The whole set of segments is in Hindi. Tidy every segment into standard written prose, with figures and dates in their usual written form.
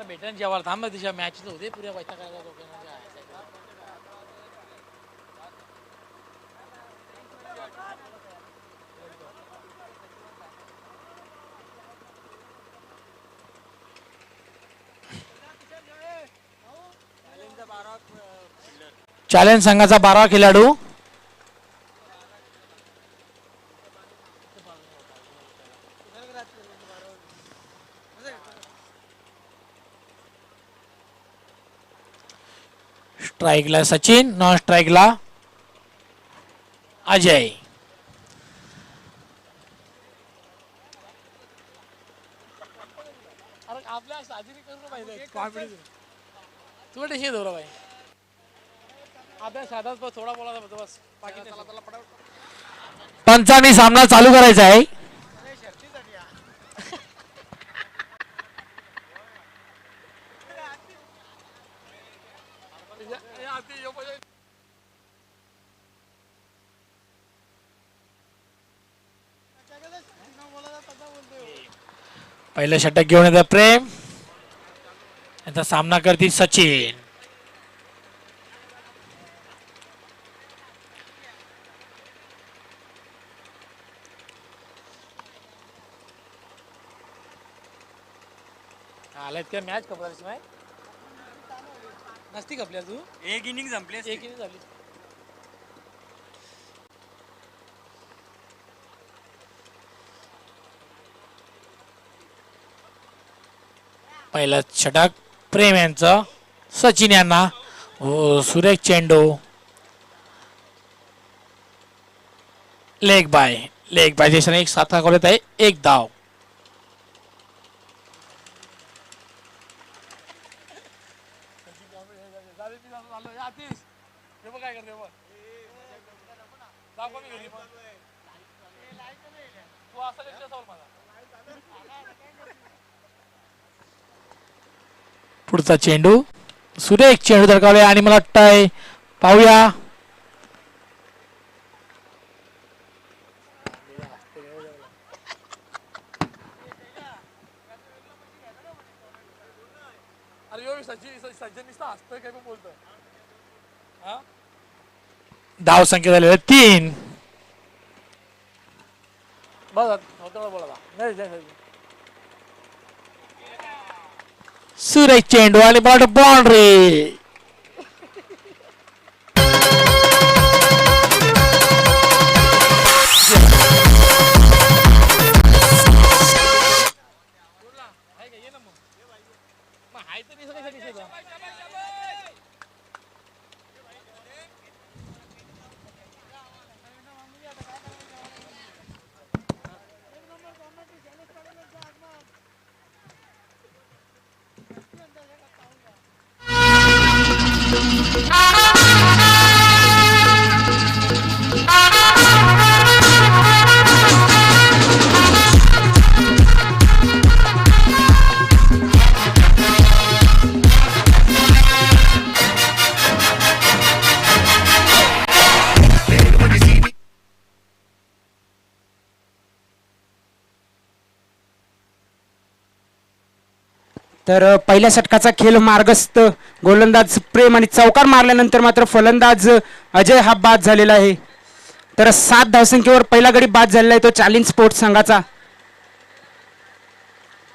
भेटन जेव्हा थांब तिच्या मॅच होते पुऱ्या पैसा करायला चॅलेंज संघाचा 12 खेळाडू स्ट्राइकला सचिन नॉन स्ट्राइकला अजय आपल्या साजरी करू पाहिजे तू टेन्शन घेऊ भाई अभ्यास साधाच बस थोडा बोला बस पंचांनी सामना चालू करायचा आहे पहिलं षटक घेऊन येतं प्रेम यांचा सामना करतील सचिन आलात का मॅच कपडाची माय नसती कपल्या तू एक इनिंग संपली एक इनिंग झाली पहिलं षटक प्रेम यांचं सचिन यांना सुरेख चेंडू लेग बाय देशाने एक साथा करत आहे एक धाव पुढचा चेंडू सुरेख चेंडू धडकावले आणि मला वाटतंय पाहूया धाव संख्या झालेल्या 3 सुरेख चेंडू आणि बॉल बाउंड्री तर पहिल्या षटकाचा खेळ मार्गस्थ गोलंदाज प्रेम आणि चौकार मारल्यानंतर मात्र फलंदाज अजय हा बाद झालेला आहे तर 7 धावसंख्येवर पहिला गडी बाद झालेला आहे तो चॅलेंज स्पोर्ट्स संघाचा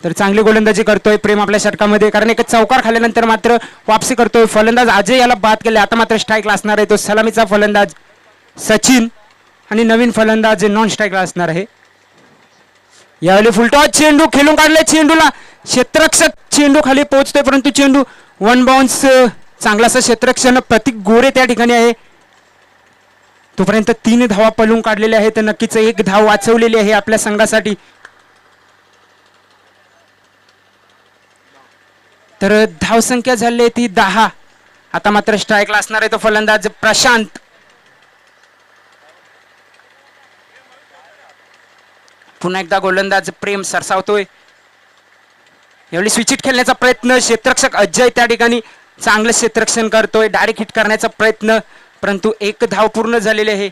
तर चांगली गोलंदाजी करतोय प्रेम आपल्या षटकामध्ये कारण एक चौकार खाल्ल्यानंतर मात्र वापसी करतोय फलंदाज अजय याला बाद केले आता मात्र स्ट्राईकला असणार आहे तो सलामीचा फलंदाज सचिन आणि नवीन फलंदाज नॉन स्ट्राईकला असणार आहे यावेळी फुलटॉस चेंडू खेळून काढले चेंडूला क्षेत्ररक्षक चेंडू खाली पोहोचतोय परंतु चेंडू वन बाउन्स चांगलासा क्षेत्ररक्षण प्रतीक गोरे त्या ठिकाणी आहे तोपर्यंत 3 धावा पळून काढलेल्या आहेत नक्कीच एक धाव वाचवलेली आहे आपल्या संघासाठी तर धावसंख्या झाली ती 10 आता मात्र स्ट्राईकला असणार आहे तो फलंदाज प्रशांत पुन्हा एकदा गोलंदाज प्रेम सरसावतोय यावेळी स्विचिट खेळण्याचा प्रयत्न क्षेत्ररक्षक अजय त्या ठिकाणी चांगलं क्षेत्ररक्षण करतोय डायरेक्ट हिट करण्याचा प्रयत्न परंतु एक धाव पूर्ण झालेली आहे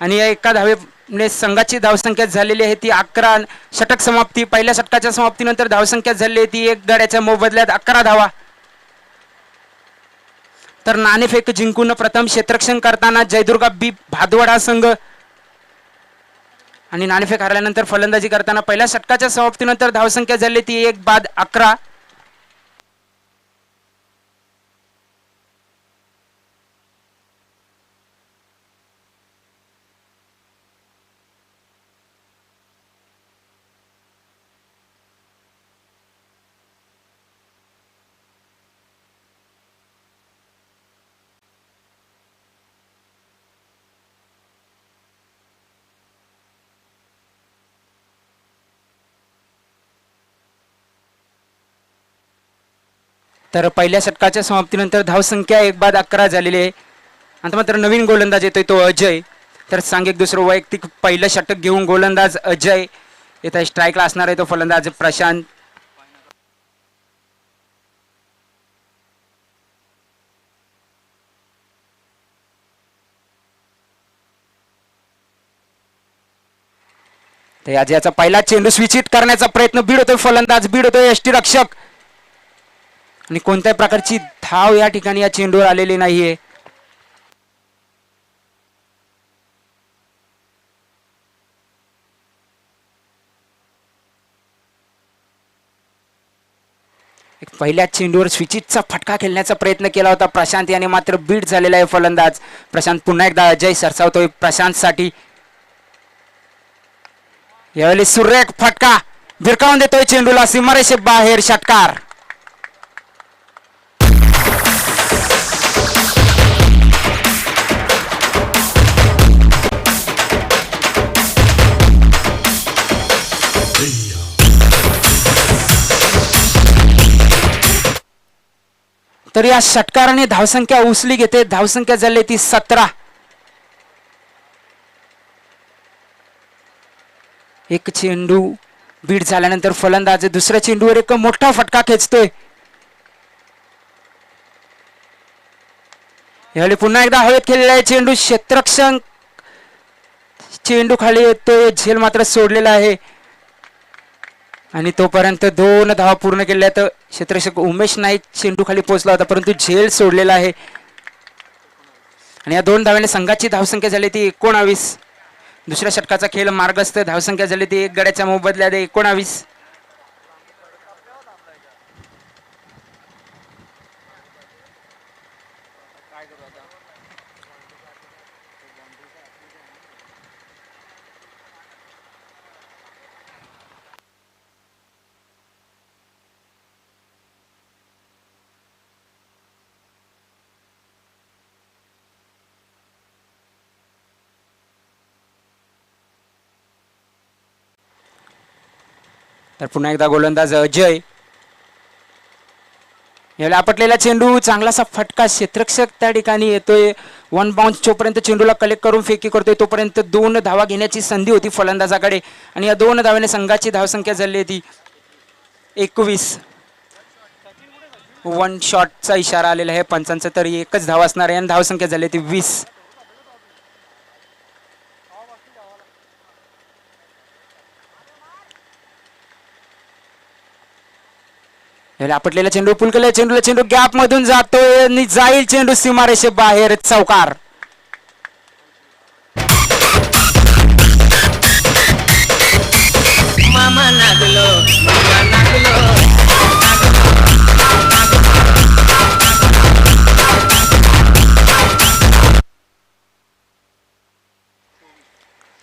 आणि या एका धावेने संघाची धावसंख्या झालेली आहे ती 11. षटक समाप्ती, पहिल्या षटकाच्या समाप्तीनंतर धावसंख्या झाली आहे ती 1 गड्याच्या मोबदल्यात 11 धावा. तर नाणेफेक जिंकून प्रथम क्षेत्ररक्षण करताना जयदुर्गा बी भादवड हा संघ आणि नाणेफेक हरल्यानंतर फलंदाजी करताना पहिल्या षटकाच्या समाप्तीनंतर धावसंख्या झाली ती 1 बाद 11. तर पहिल्या षटकाच्या समाप्तीनंतर धावसंख्या 1 बाद 11 झालेली आहे. आता मात्र नवीन गोलंदाज येतोय तो अजय. तर सांघिक दुसरं वैयक्तिक पहिलं षटक घेऊन गोलंदाज अजय येत आहे. स्ट्राईकला असणार आहे तो फलंदाज प्रशांत. तर अजयचा पहिला चेंडू स्विचित करण्याचा प्रयत्न भिडतोय फलंदाज, भिडतोय यष्टीरक्षक आणि कोणत्याही प्रकारची धाव या ठिकाणी या चेंडूवर आलेली नाहीये. पहिल्या चेंडूवर स्विचितचा फटका खेळण्याचा प्रयत्न केला होता प्रशांत याने, मात्र बीट झालेला आहे फलंदाज. प्रशांत पुन्हा एकदा अजय सरसावतोय प्रशांत साठी. यावेळी सुरेख फटका भिरकावून देतोय चेंडूला सीमारेषे बाहेर, षटकार. तर या षटकाराने धावसंख्या उचली घेते. धावसंख्या झाली ती 17. एक चेंडू बीट झाल्यानंतर फलंदाज दुसऱ्या चेंडूवर एक मोठा फटका खेचतोय. यावेळी पुन्हा एकदा हवेत खेळलेला आहे चेंडू. क्षेत्ररक्षण चेंडू खाली येतोय, झेल मात्र सोडलेला आहे आणि तोपर्यंत 2 धावा पूर्ण केल्या. तर क्षेत्ररक्षक उमेश नाईक चेंडू खाली पोहोचला होता परंतु झेल सोडलेला आहे आणि या 2 धाव्याने संघाची धावसंख्या झाली ती 19. दुसऱ्या षटकाचा खेळ मार्गस्थ, धावसंख्या झाली ती 1 गड्याच्या मोबदल्यात 19. तर पुन्हा एकदा गोलंदाज अजय. याला आपटलेला चेंडू, चांगलासा फटका, क्षेत्ररक्षक त्या ठिकाणी येतोय. 1 बाउन्स जोपर्यंत चेंडूला कलेक्ट करून फेकी करतोय तोपर्यंत 2 धावा घेण्याची संधी होती फलंदाजाकडे आणि या 2 धाव्याने संघाची धावसंख्या झाली ती 21. 1 शॉटचा इशारा आलेला आहे पंचांचा, तरी एकच धाव असणार आहे आणि धावसंख्या झाली ती 20. आपटलेला चेंडू, पुल केलेला चेंडूला चेंडू गॅप मधून जातोय आणि जाईल चेंडू सीमारेषे बाहेर, चौकार. मामा नागलो, मामा नागलो.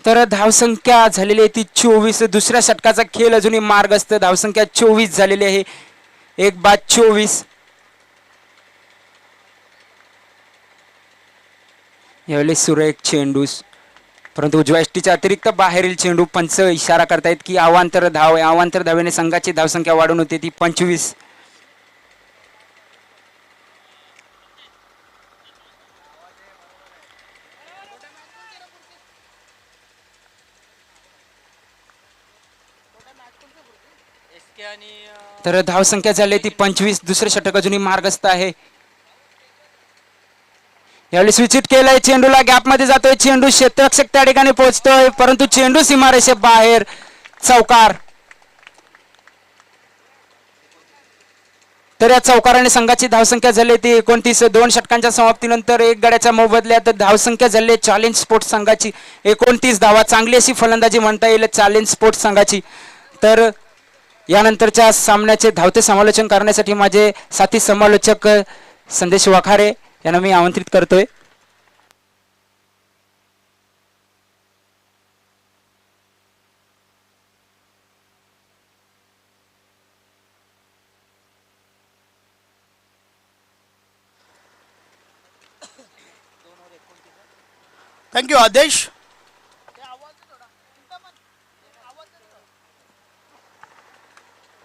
तर धावसंख्या झालेली आहे ती 24. दुसऱ्या षटकाचा खेळ अजूनही मार्गस्थ, धावसंख्या 24 झालेली आहे. 1 बाद 24. यावेळी सुरेख चेंडू परंतु उजव्या यष्टीच्या अतिरिक्त बाहेरील चेंडू. पंच इशारा करतायत की अवांतर धाव आहे. अवांतर धावेने संघाची धावसंख्या वाढून होती ती 25. तर धावसंख्या झाली ती 25. दुसरे षटक अजूनही मार्गस्थ आहे. यावेळी स्विचिट केलंय, चेंडूला गॅप मध्ये जातोय, चेंडू क्षेत्ररक्षक त्या ठिकाणी पोहोचतोय, परंतु चेंडू सीमारेषे बाहेर, चौकार. तर या चौकाराने संघाची धावसंख्या झाली ती 29. 2 षटकांच्या समाप्तीनंतर 1 गड्याच्या मोबदल्यात धावसंख्या झाली चॅलेंज स्पोर्ट्स संघाची 29 धावा. चांगली अशी फलंदाजी म्हणता येईल चॅलेंज स्पोर्ट्स संघाची. तर यानंतरच्या सामन्याचे धावते समालोचन करण्यासाठी माझे साथी समालोचक संदेश वाखारे यांना मी आमंत्रित करतोय. थँक्यू आदेश.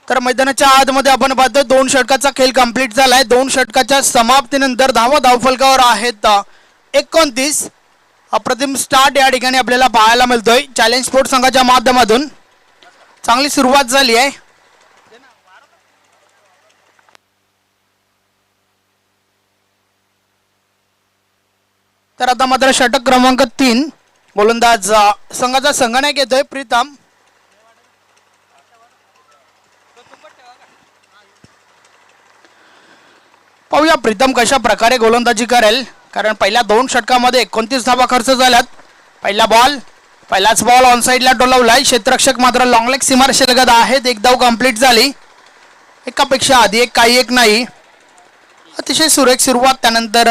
तर मैदानाच्या आतमध्ये आपण पाहतो 2 षटकाचा खेळ कंप्लीट झालाय. 2 षटकाच्या समाप्तीनंतर धावा धावफलकावर आहेत 29. अप्रतिम स्टार्ट या ठिकाणी आपल्याला पाहायला मिळतोय चॅलेंज स्पोर्ट्स संघाच्या माध्यमातून. चांगली सुरुवात झाली आहे. तर आता मात्र षटक क्रमांक 3 गोलंदाज संघाचा संगणक येतोय प्रीतम. पाहूया प्रीतम कशा प्रकारे गोलंदाजी करेल, कारण पहिल्या 2 षटकामध्ये 29 धावा खर्च झाल्यात. पहिलाच बॉल ऑन साईडला डोलवलाय. क्षेत्ररक्षक मात्र लॉंग लेग सीमारेषेलगत आहेत. 1 धाव कंप्लीट झाली. एकापेक्षा आधी एक नाही. अतिशय सुरेख सुरुवात. त्यानंतर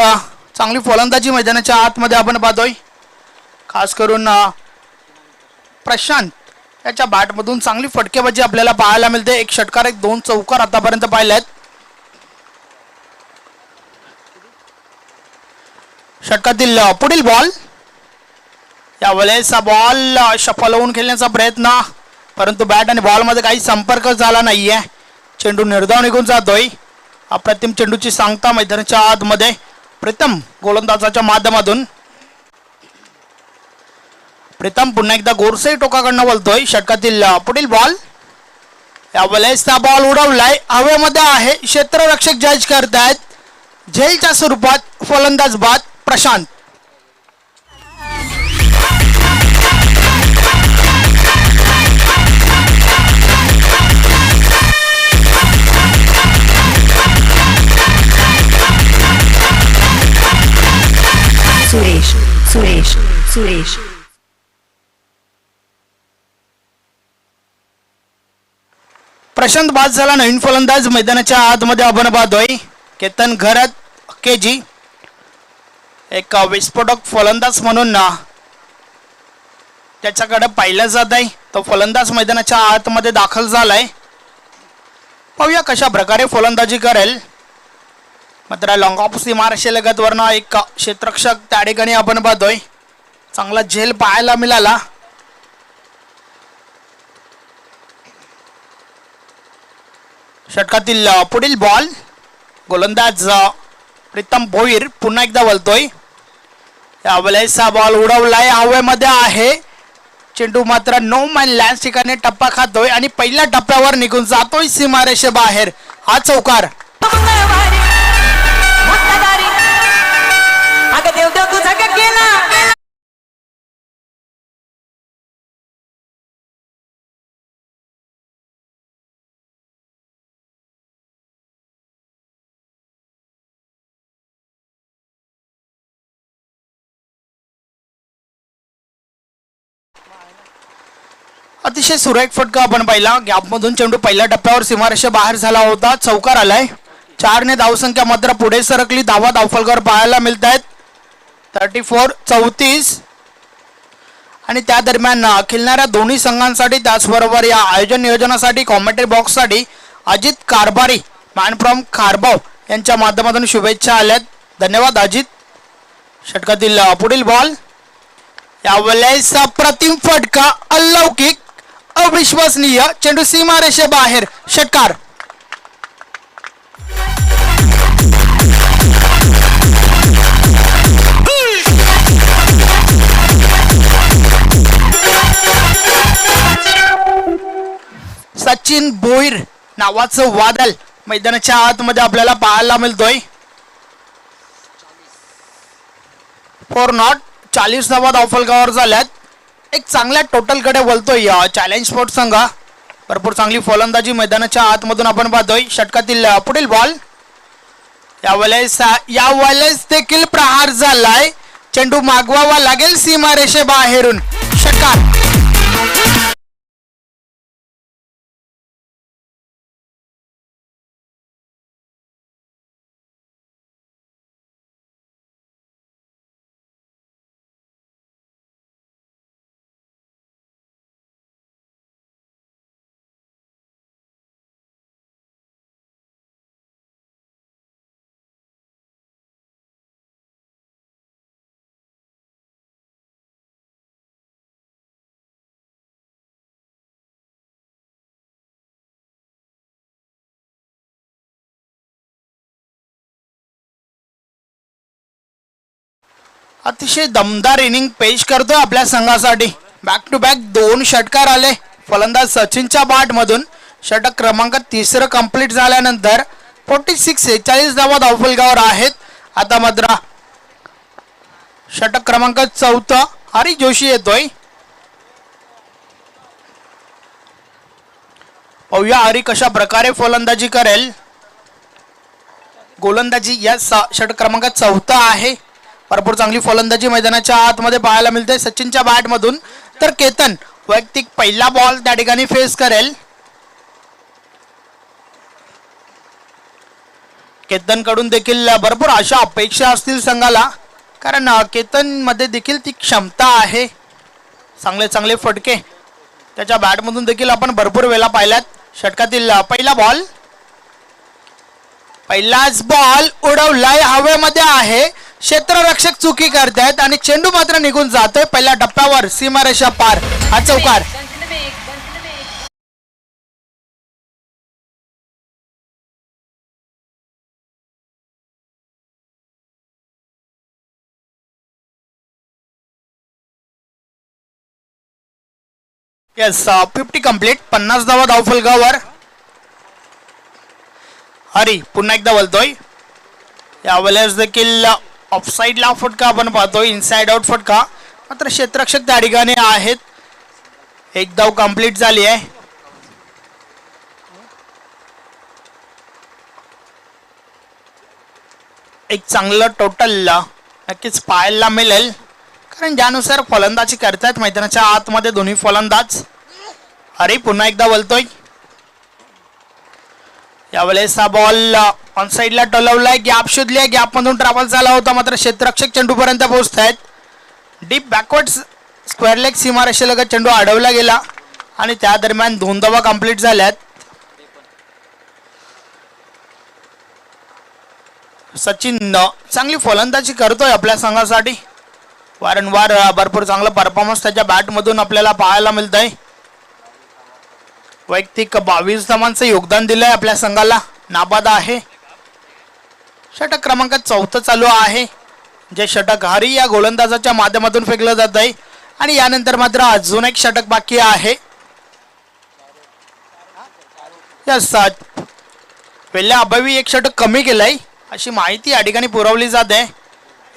चांगली फलंदाजी मैदानाच्या आतमध्ये आपण पाहतोय. खास करून प्रशांत याच्या बॅटमधून चांगली फटकेबाजी आपल्याला पाहायला मिळते. 1 षटकार 2 चौकार आतापर्यंत पाहिलेत. षटकातील पुढील बॉल, यावेळेस हा बॉल शफल होऊन खेळण्याचा प्रयत्न, परंतु बॅट आणि बॉल मध्ये काही संपर्क झाला नाहीये. चेंडू निर्धाव निघून जातोय. अप्रतिम चेंडूची सांगता मैदानाच्या आतमध्ये प्रीतम गोलंदाजाच्या माध्यमातून. प्रीतम पुन्हा एकदा गोरसे टोकाकडनं बोलतोय. षटकातील पुढील बॉल, यावेळेस हा बॉल उडवलाय, हवेमध्ये आहे. क्षेत्ररक्षक जज करतायत. झेलच्या स्वरूपात फलंदाज बाद प्रशांत. सुरेश प्रशांत बाद झाला. नवीन फलंदाज मैदानाच्या आतमध्ये आपण पाहतोय. केतन घरत केजी एक विस्फोटक फलंदाज म्हणून त्याच्याकडे पाहिलं जात आहे. तो फलंदाज मैदानाच्या आतमध्ये दाखल झालाय. पाहूया कशा प्रकारे फलंदाजी करेल. मात्र लॉंग ऑफ सीमारेषेलगत वरनं 1 क्षेत्ररक्षक त्या ठिकाणी आपण पाहतोय. चांगला झेल पाहायला मिळाला. षटकातील पुढील बॉल, गोलंदाज प्रीतम भोईर पुन्हा एकदा बोलतोय. यावेळेस हा बॉल उडवलाय, हवेमध्ये आहे. चेंडू मात्र नो मॅन लँड ठिकाणी टप्पा खातोय आणि पहिल्या टप्प्यावर निघून जातोय सीमारेषे बाहेर. हा चौकार. अतिशय सुरेख फटका आपण पाहिला. गॅपमधून चेंडू पहिल्या टप्प्यावर सीमारेषे बाहेर झाला होता. चौकार आलाय. 4 ने धावसंख्या मात्र पुढे सरकली. धावा धावफलकावर पाहायला मिळत आहेत 34-34. आणि त्या दरम्यान खेळणाऱ्या दोन्ही संघांसाठी, त्याचबरोबर या आयोजन नियोजनासाठी, कॉमेंट्री बॉक्ससाठी अजित कारभारी मॅन फ्रॉम खारबाव यांच्या माध्यमातून शुभेच्छा आल्यात. धन्यवाद अजित. षटकातील पुढील बॉल, यावेळेस अप्रतिम फटका, अलौकिक, अविश्वसनीय. चेंडू सीमारेषे बाहेर. षटकार. सचिन भोईर नावाचं वादळ मैदानाच्या आतमध्ये आपल्याला पाहायला मिळतोय. 4 नॉट 40 धावा धावफलकावर झाल्यात. एक चांगल्या टोटलकडे बोलतोय चॅलेंज स्पोर्ट्स संघ. भरपूर चांगली फलंदाजी मैदानाच्या आतमधून आपण पाहतोय. षटकातील पुढील बॉल यावेळेस देखील प्रहार झालाय. चेंडू मागवावा लागेल सीमारेषे बाहेरून. षटकार अतिशय दमदार इनिंग पेश करतोय आपल्या संघासाठी. बॅक टू बॅक 2 षटकार आले फलंदाज सचिनच्या बॅट मधून. षटक क्रमांक 3 कंप्लीट झाल्यानंतर 46 धावा धावफलकावर आहेत. आता मात्र षटक क्रमांक 4 हरी जोशी येतोय. पाहूया हरी कशा प्रकारे फलंदाजी करेल. गोलंदाजी या षटक क्रमांक 4 आहे. भरपूर चांगली फलंदाजी मैदानाच्या आतमध्ये पाहायला मिळते सचिनच्या बॅट मधून. तर केतन वैयक्तिक पहिला बॉल त्या ठिकाणी फेस करेल. केतन कडून देखील भरपूर अशा अपेक्षा असतील संघाला, कारण केतन मध्ये देखील ती क्षमता आहे. चांगले चांगले फटके त्याच्या बॅट मधून देखील आपण भरपूर वेळा पाहिल्यात. षटकातील पहिला बॉल पहिलाच बॉल उडवलाय हवेमध्ये आहे. क्षेत्ररक्षक चुकी करतायत आणि चेंडू मात्र निघून जातोय पहिल्या टप्प्यावर सीमारेषा पार. हा चौकार. Yes 50 complete. 50 धावा धावफलकावर. हरी पुन्हा एकदा बोलतोय. यावेळेस देखील ऑफसाईडला फटका आपण पाहतोय. इनसाइड आउट फटका. मात्र क्षेत्ररक्षक त्या ठिकाणी आहेत. एक धाव कंप्लीट झाली आहे. एक चांगलं टोटल नक्कीच पाहायला मिळेल, कारण ज्यानुसार फलंदाजी करतायत मैदानाच्या आतमध्ये दोन्ही फलंदाज. अरे पुन्हा एकदा बोलतोय. यावेळेस हा बॉल ऑन साइडला टोलवलाय. गॅप शोधली. गॅप मधून ट्रॅव्हल झाला होता, मात्र क्षेत्ररक्षक चेंडू पर्यंत पोहोचतायत. डीप बॅकवर्ड स्क्वेअर लेग सीमारेषेलगत चेंडू अडवला गेला आणि त्या दरम्यान 2 धावा कंप्लीट झाल्यात. सचिन चांगली फलंदाजी करतोय आपल्या संघासाठी. वारंवार भरपूर चांगला परफॉर्मन्स त्याच्या बॅट मधून आपल्याला पाहायला मिळतंय. वैयक्तिक 22 धावांचं योगदान दिलंय आपल्या संघाला. नाबाद आहे. षटक क्रमांक 4 चालू आहे. जे षटक हरी या गोलंदाजाच्या माध्यमातून फेकलं जात आहे आणि यानंतर मात्र अजून एक षटक बाकी आहे. पहिल्या अभावी एक षटक कमी केलंय अशी माहिती या ठिकाणी पुरवली जाते.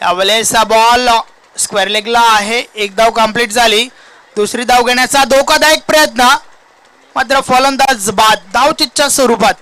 यावेळेस हा बॉल स्क्वेअर लेगला आहे. एक धाव कंप्लीट झाली. दुसरी धाव घेण्याचा धोकादायक प्रयत्न, मात्र फलंदाज बाद. धावचितच्या स्वरूपात.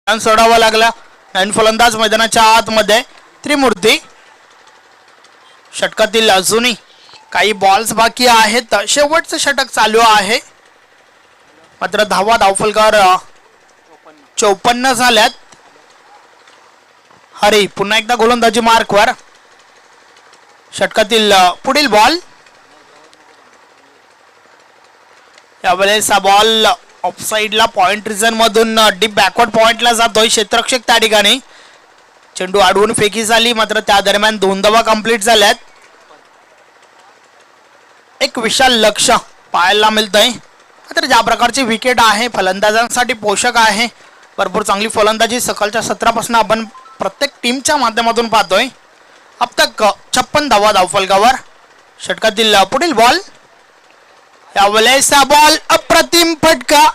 सोडावा लागला. नवीन फलंदाज मैदानाच्या आतमध्ये त्रिमूर्ती. षटकातील अजूनही काही बॉल्स बाकी आहेत. शेवटचं षटक चालू आहे. मात्र धावा धावफलकावर 54 झाल्यात. हरी पुन्हा एकदा गोलंदाजी मार्कवर. षटकातील पुढील बॉल. यावेळेस हा बॉल ऑफसाइडला पॉइंट रिजन मधून डीप बॅकवर्ड पॉइंटला जातोय. क्षेत्ररक्षक त्या ठिकाणी चेंडू अडवून फेकी झाली, मात्र त्या दरम्यान 2 धावा कंप्लीट झाल्यात. एक विशाल लक्ष पाहायला मिळतंय. तर ज्या प्रकारची विकेट आहे फलंदाजांसाठी पोषक आहे. भरपूर चांगली फलंदाजी सकाळच्या सत्रापासून आपण प्रत्येक टीमच्या माध्यमातून पाहतोय. अब तक 56 धावा धावफलकावर. षटकातील पुढील बॉल, यावेळेस बॉल अप्रतिम फटका,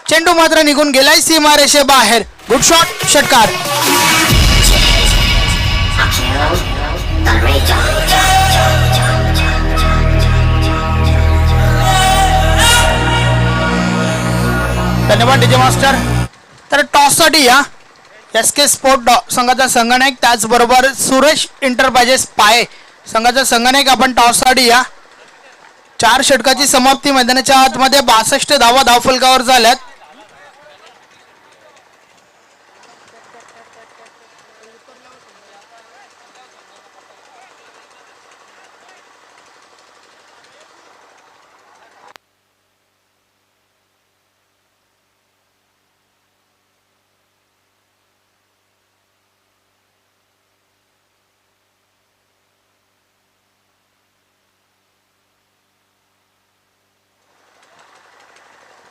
चेंडू मात्र निघून गेलाय सीमारेषे बाहेर. गुड शॉट, षटकार. धन्यवाद डीजे मास्टर. तर टॉससाठी या SK स्पोर्ट संघाचा संगणक, त्याचबरोबर सुरेश इंटरप्राइजेस पाये संघाचा संगणक आपण टॉससाठी या. 4 षटकाची समाप्ती. मैदानाच्या आतमध्ये 62 धावा धावफलकावर झाल्यात.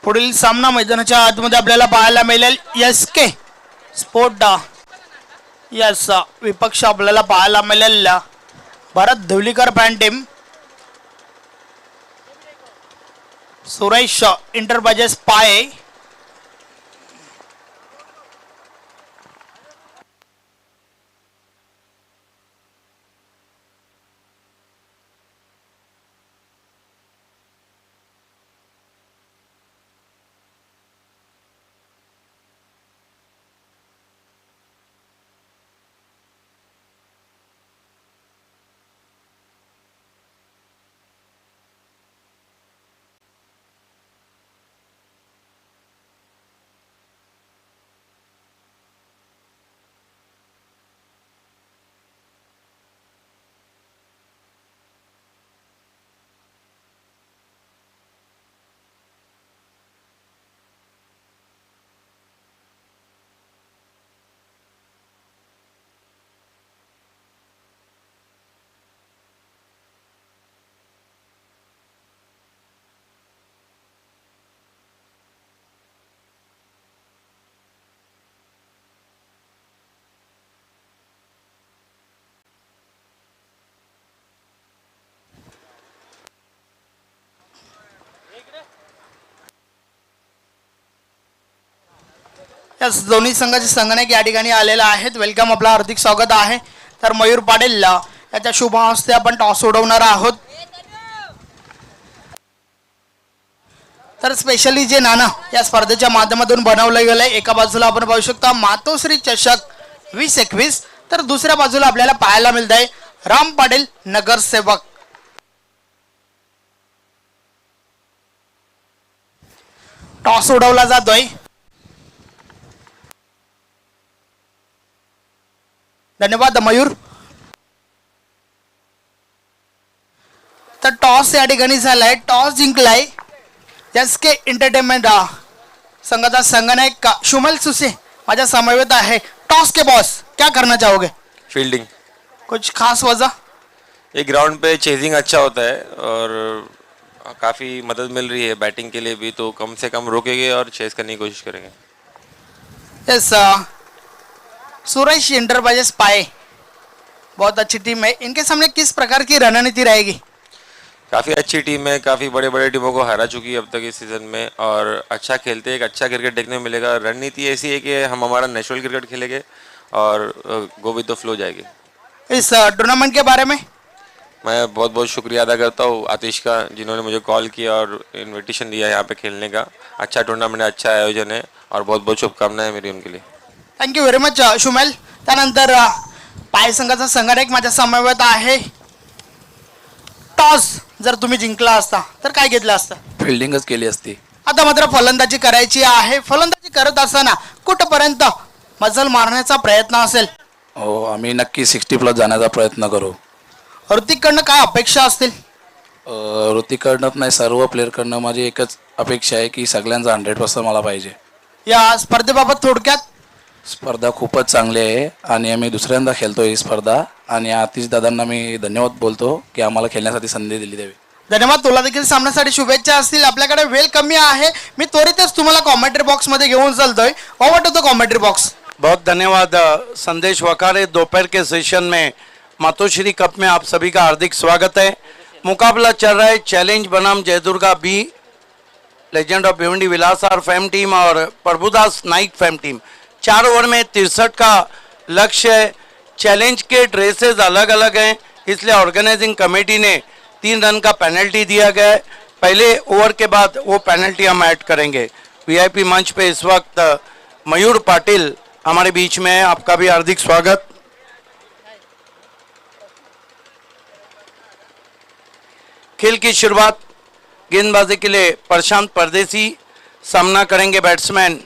पुढील सामना मैदानाच्या आतमध्ये आपल्याला पाहायला मिळेल. SK स्पोर्ट यस विपक्ष आपल्याला पाहायला मिळेल Bharat Dhulikar fan team, Suresh enterprises Paye. दोन्ही संघाचे संगणक या ठिकाणी आलेला आहेत. वेलकम, आपला हार्दिक स्वागत आहे. तर मयूर पाटील याच्या शुभ हस्ते आपण टॉस उडवणार आहोत. तर स्पेशली जे नाणं या स्पर्धेच्या माध्यमातून बनवलं गेलंय, एका बाजूला आपण पाहू शकता मातोश्री चषक 2021, तर दुसऱ्या बाजूला आपल्याला पाहायला मिळत आहे राम पाटील नगरसेवक. टॉस उडवला जातोय. धन्यवाद मयूर. तर टॉस या ठिकाणी झालाय, टॉस जिंकलाय SK एंटरटेनमेंट संघाचा संगणक शुमल सुसे माझ्या समवेत आहे. टॉस के बॉस, क्या करना चाहोगे? फील्डिंग. कुछ खास वजह? एक ग्राउंड पे चेजिंग अच्छा होता है और काफ़ी मदद मिल रही है बैटिंग के लिए भी, तो कम से कम रोकेंगे और चेस करने की कोशिश करेंगे. यस, सुरेश इंटरप्राइजेस पाए बहुत अच्छी टीम है. इनके सामने किस प्रकार की रणनीति रहेगी? काफ़ी अच्छी टीम है, काफ़ी बड़े बड़े टीमों को हरा चुकी है अब तक इस सीज़न में और अच्छा खेलते हैं. एक अच्छा क्रिकेट देखने में मिलेगा. रणनीति ऐसी है कि हम हमारा नेचुरल क्रिकेट खेलेंगे और गो विद द फ्लो जाएगी. इस टूर्नामेंट के बारे में मैं बहुत बहुत शुक्रिया अदा करता हूँ आतिश का, जिन्होंने मुझे कॉल किया और इन्विटेशन दिया यहाँ पे खेलने का. अच्छा टूर्नामेंट है, अच्छा आयोजन है और बहुत बहुत शुभकामनाएं मेरी उनके लिए. Thank you very much Shumail. त्यानंतर पाय संघाचा संघटक माझ्या समवेत आहे. टॉस जर तुम्ही जिंकला असता तर काय घेतलं असतं? फिल्डिंगच केली असती. आता मात्र फलंदाजी करायची आहे. फलंदाजी करत असताना कुठपर्यंत मजल मारण्याचा प्रयत्न असेल? हो, आम्ही नक्की 60+ जाण्याचा प्रयत्न करू. ऋतिककडनं काय अपेक्षा असतील? ऋतिककडनं नाही, सर्व प्लेअरकडनं माझी एकच अपेक्षा आहे की सगळ्यांचा 100% मला पाहिजे. या स्पर्धेबाबत थोडक्यात स्पर्धा खूपच चांगली आहे आणि आम्ही दुसऱ्यांदा खेळतो ही स्पर्धा आणि आतिश दादांना मी धन्यवाद बोलतो की आम्हाला खेळण्यासाठी संधी दिली द्यावी. धन्यवाद. तुला देखील सामन्यासाठी शुभेच्छा असतील. आपल्याकडे वेळ कमी आहे. मी त्वरितच तुम्हाला कॉमेंट्री बॉक्समध्ये घेऊन चालतोय. Over to the commentary box. बहुत धन्यवाद संदेश वखारे. दोपहर के सेशन में मातोश्री कप में आप सभी का हार्दिक स्वागत है. मुकाबला चल रहा है चैलेंज बनाम Jaidurga B legend of Bhiwandi Vilasar fam team और Prabhudas Naik fam team. 4 over में 63 का लक्ष्य है. चैलेंज के ड्रेसेस अलग अलग हैं, इसलिए ऑर्गेनाइजिंग कमेटी ने 3 रन का पेनल्टी दिया गया है. पहले ओवर के बाद वो पेनल्टी हम ऐड करेंगे. वीआईपी मंच पे इस वक्त मयूर पाटिल हमारे बीच में है. आपका भी हार्दिक स्वागत. खेल की शुरुआत गेंदबाजी के लिए प्रशांत परदेसी. सामना करेंगे batsman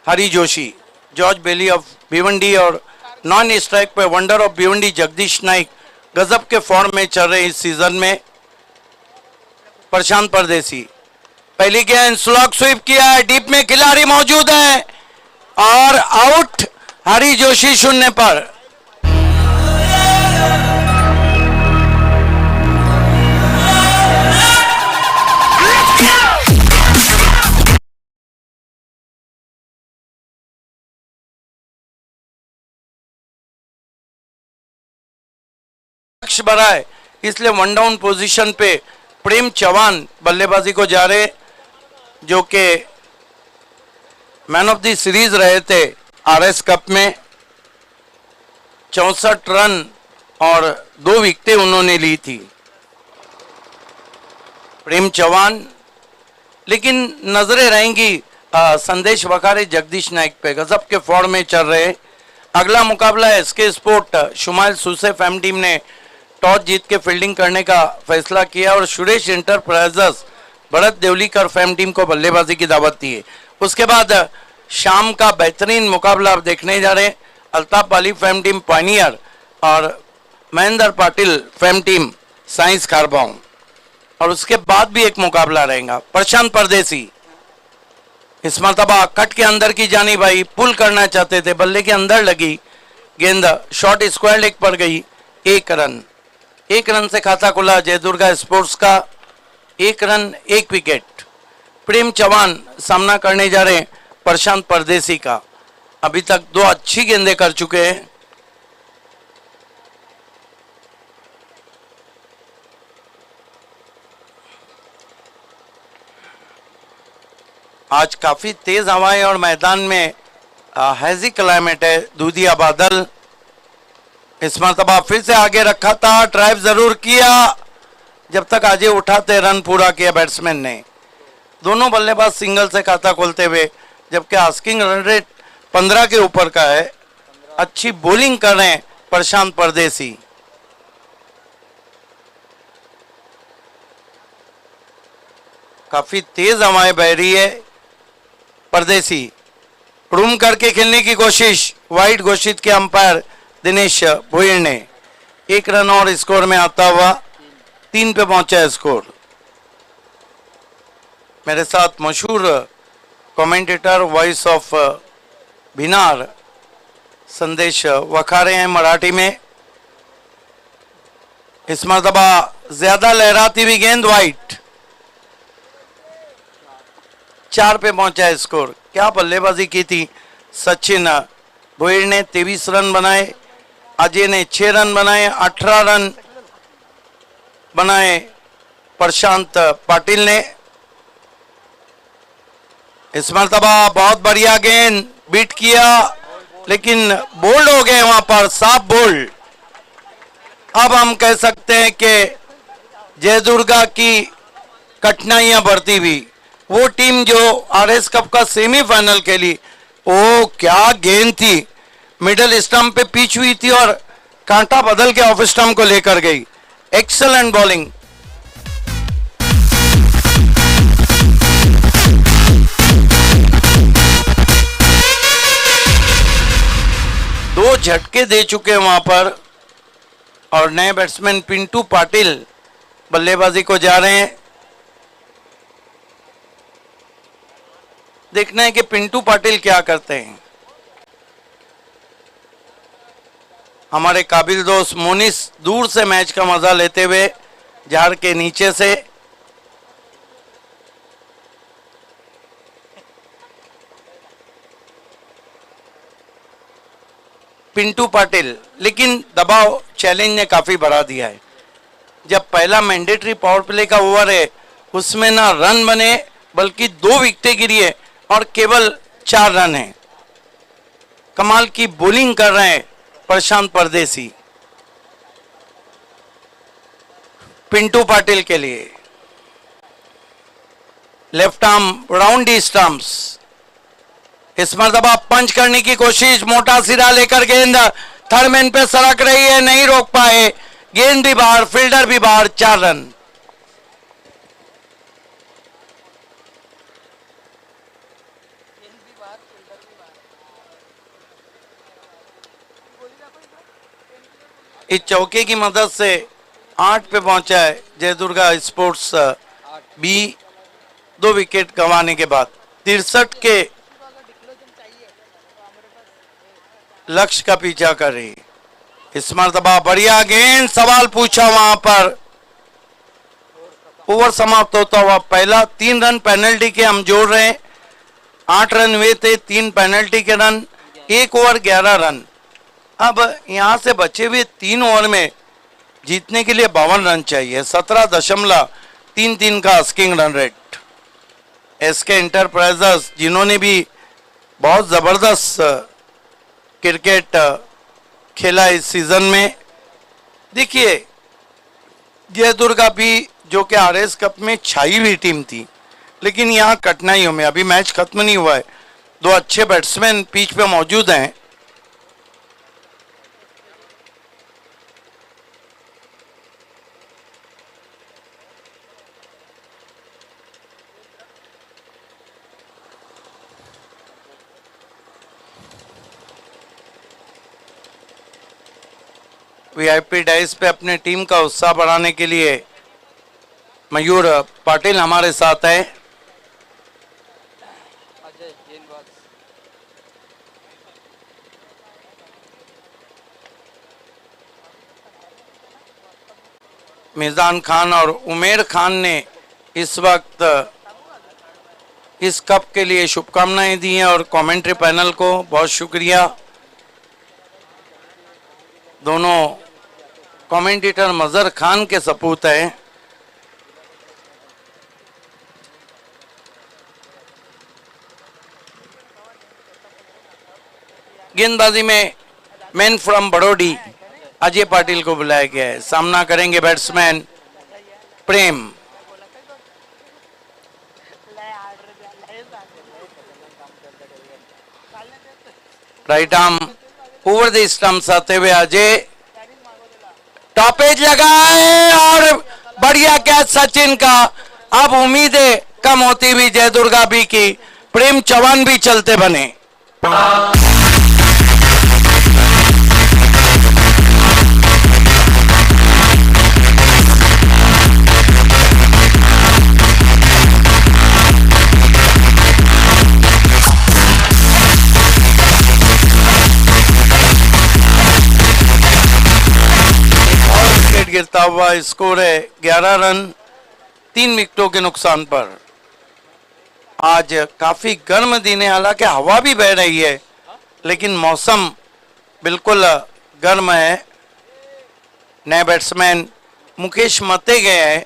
Hari Joshi, George belly of Bhiwandi और नॉन स्ट्राइक पे वंडर ऑफ भिवंडी जगदीश नाइक. गजब के फॉर्म में चल रहे इस सीजन में प्रशांत परदेसी. पहली गेंद स्लॉग स्वीप किया है, डीप में खिलाड़ी मौजूद है और आउट. हरी जोशी 0 पर. लक्ष्य बड़ा है, इसलिए 1 डाउन पोजीशन पे प्रेम चौहान बल्लेबाजी को जा रहे, जो कि मैन ऑफ द सीरीज रहे थे आरएस कप में. 64 रन और 2 विकेटें उन्होंने ली थी प्रेम चौहान. लेकिन नजरें रहेंगी संदेश वखारे जगदीश नाइक पे. गजब के फॉर्म में चल रहे. अगला मुकाबला है एसके स्पोर्ट शुमाइल सूसे फैम टीम ने टॉस जीत के फील्डिंग करने का फैसला किया और Suresh enterprises Bharat Devlikar fam team को बल्लेबाजी की दावत दी है. उसके बाद शाम का बेहतरीन मुकाबला आप देखने जा रहे हैं. Altaf Ali fam team pioneer और Mahendra Patil fam team science Kharbao. और उसके बाद भी एक मुकाबला रहेगा. प्रशांत परदेसी इस मरतबा कट के अंदर की जानी भाई पुल करना चाहते थे, बल्ले के अंदर लगी गेंद, शॉट स्क्वायर लेग पर गई. 1 रन. 1 रन से खाता खुला जयदुर्गा स्पोर्ट्स का. 1 रन 1 विकेट. प्रेम चौहान सामना करने जा रहे हैं प्रशांत परदेसी का. अभी तक 2 अच्छी गेंदें कर चुके हैं. आज काफी तेज हवाएं और मैदान में हैजी क्लाइमेट है. दूधिया बादल. इस मरतबा फिर से आगे रखा था, ड्राइव जरूर किया. जब तक आजे उठाते रन पूरा किया बैट्समैन ने. दोनों बल्लेबाज सिंगल से खाता खोलते हुए, जबकि आस्किंग रन रेट 15 के ऊपर का है. अच्छी बॉलिंग कर रहे हैं प्रशांत परदेसी. काफी तेज हवाएं बह रही है. परदेसी रूम करके खेलने की कोशिश. वाइड घोषित किया अंपायर दिनेश भोयर ने. 1 रन और स्कोर में आता हुआ 3 पे पहुंचा है स्कोर. मेरे साथ मशहूर कमेंटेटर वॉइस ऑफ भिनार संदेश वखारे हैं मराठी में. इस मरतबा ज्यादा लहराती हुई गेंद वाइट. 4 पे पहुंचा है स्कोर. क्या बल्लेबाजी की थी सचिन भोयर ने. 23 रन बनाए. अजय ने 6 रन बनाए. 18 रन बनाए प्रशांत पाटिल ने. इस मरतबा बहुत बढ़िया गेंद बीट किया, लेकिन बोल्ड हो गए वहां पर, साफ बोल्ड. अब हम कह सकते हैं कि जयदुर्गा की कठिनाइयां बढ़ती हुई. वो टीम जो आरएस कप का सेमीफाइनल खेली, ओ क्या गेंद थी. मिडल स्टंप पे पिच हुई थी और कांटा बदल के ऑफ स्टंप को लेकर गई. Excellent bowling. दो झटके दे चुके हैं वहां पर और नए बैट्समैन पिंटू पाटिल बल्लेबाजी को जा रहे हैं. देखना है कि पिंटू पाटिल क्या करते हैं. हमारे काबिल दोस्त मोनिस दूर से मैच का मजा लेते हुए झाड़ के नीचे से पिंटू पाटिल, लेकिन दबाव चैलेंज ने काफी बढ़ा दिया है। जब पहला मैंडेटरी पावर प्ले का ओवर है उसमें ना रन बने बल्कि 2 विकेटें गिरी है और केवल 4 रन है। कमाल की बॉलिंग कर रहे हैं प्रशांत परदेसी। पिंटू पाटिल के लिए लेफ्ट आर्म राउंड दी स्टंप्स, इस मरतबा पंच करने की कोशिश, मोटा सिरा लेकर गेंद थर्ड मैन पे सरक रही है, नहीं रोक पाए, गेंद भी बाहर, फील्डर भी बाहर, 4 रन। इस चौके की मदद से 8 पे पहुंचा है जयदुर्गा स्पोर्ट्स बी 2 विकेट गंवाने के बाद। 63 के लक्ष्य का पीछा कर रही। इस मरतबा बढ़िया गेंद, सवाल पूछा वहां पर, ओवर समाप्त होता हुआ पहला 3 रन पेनल्टी के हम जोड़ रहे हैं। 8 रन हुए थे, 3 पेनल्टी के रन, 1 ओवर 11 रन। अब यहां से बचे हुए 3 ओवर में जीतने के लिए 52 रन चाहिए। 17.33 का asking run rate. SK Enterprises जिन्होंने भी बहुत जबरदस्त क्रिकेट खेला इस सीजन में, देखिए जयदुर्गा भी जो कि आरएस कप में छाई हुई टीम थी, लेकिन यहाँ कठिनाइयों में, अभी मैच खत्म नहीं हुआ है, 2 अच्छे बैट्समैन पिच पे मौजूद हैं। वीआईपी डाइस पे अपने टीम का उत्साह बढ़ाने के लिए मयूर पाटिल हमारे साथ है। मिजान खान और उमेर खान ने इस वक्त इस कप के लिए शुभकामनाएं दी हैं और कमेंट्री पैनल को बहुत शुक्रिया। दोनों कमेंटेटर मजहर खान के सपूत हैं। गेंदबाजी में मैन फ्रॉम बड़ोडी अजय पाटिल को बुलाया गया है। सामना करेंगे batsman Prem. Right arm over the stumps आते हुए अजय, टॉपेज लगाए और बढ़िया कैच सचिन का। अब उम्मीदें कम होती हुई जयदुर्गा बी की, प्रेम चौहान भी चलते बने। गिरता हुआ स्कोर है 11 रन 3 विकेटों के नुकसान पर। आज काफी गर्म दिन है, हालांकि हवा भी बह रही है, लेकिन मौसम बिल्कुल गर्म है। नए बैट्समैन मुकेश मते गए हैं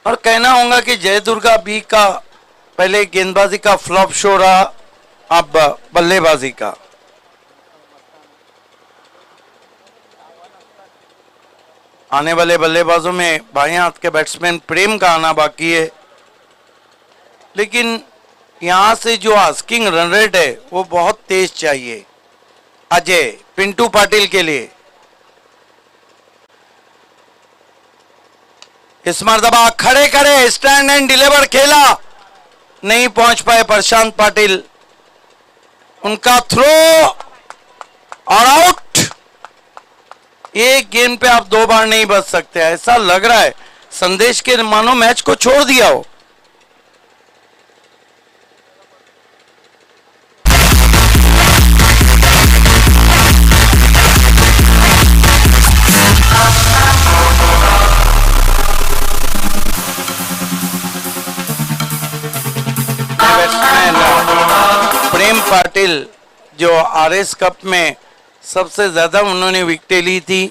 और कहना होगा कि जयदुर्गा बी का पहले गेंदबाजी का फ्लॉप शो रहा, अब बल्लेबाजी का। आने वाले बल्लेबाजों में बाएं हाथ के बैट्समैन प्रेम का आना बाकी है, लेकिन यहां से जो आस्किंग रन रेट है वो बहुत तेज चाहिए। अजय पिंटू पाटिल के लिए इस मरतबा खड़े करे, स्टैंड एंड डिलीवर खेला, नहीं पहुंच पाए प्रशांत पाटिल। उनका थ्रो और आउट। एक गेंद पे आप 2 बार नहीं बच सकते, ऐसा लग रहा है संदेश के मानो मैच को छोड़ दिया हो। पाटिल जो आरएस कप में सबसे ज्यादा उन्होंने विकेटें ली थी,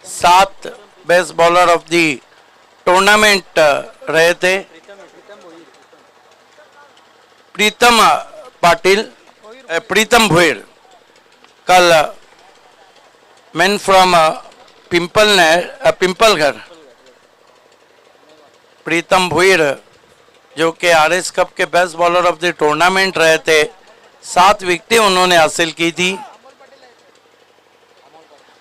7 best bowler of the tournament रहे थे। प्रीतम भोयर कल मैन फ्रॉम पिंपलघर, प्रीतम भोयर जो कि आरएस कप के best bowler of the tournament रहे थे, 7 विकेटें उन्होंने हासिल की थी।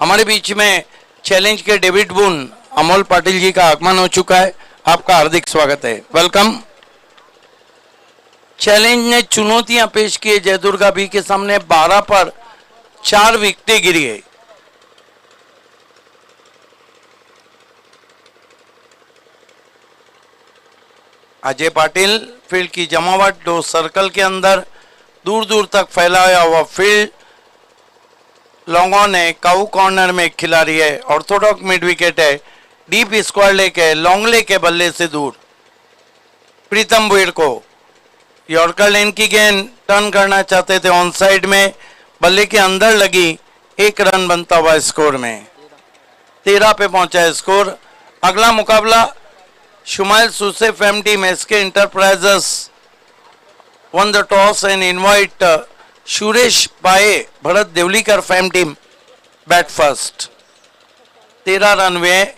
हमारे बीच में चैलेंज के डेविड बून अमोल पाटिल जी का आगमन हो चुका है, आपका हार्दिक स्वागत है, वेलकम। चैलेंज ने चुनौतियां पेश की जयदुर्गा बी के सामने, 12 पर 4 विकेटें गिरी है। अजय पाटिल फील्ड की जमावट, 2 सर्कल के अंदर दूर दूर तक फैलाया हुआ फील्ड, लॉन्ग ऑन है, काउ कॉर्नर में खिलाड़ी है, ऑर्थोडॉक्स मिड विकेट है, डीप स्क्वायर लेग है, लॉन्ग लेग के बल्ले से दूर। प्रीतम भोयर को यॉर्कर लेन की गेंद टर्न करना चाहते थे, ऑन साइड में बल्ले के अंदर लगी, 1 रन बनता हुआ स्कोर में, 13 पे पहुंचा है स्कोर। अगला मुकाबला शुमाइल सुसेफ M team SK enterprises won the toss and invite Suresh Baye, Bharat Devlikar fam team bat first. 13 run में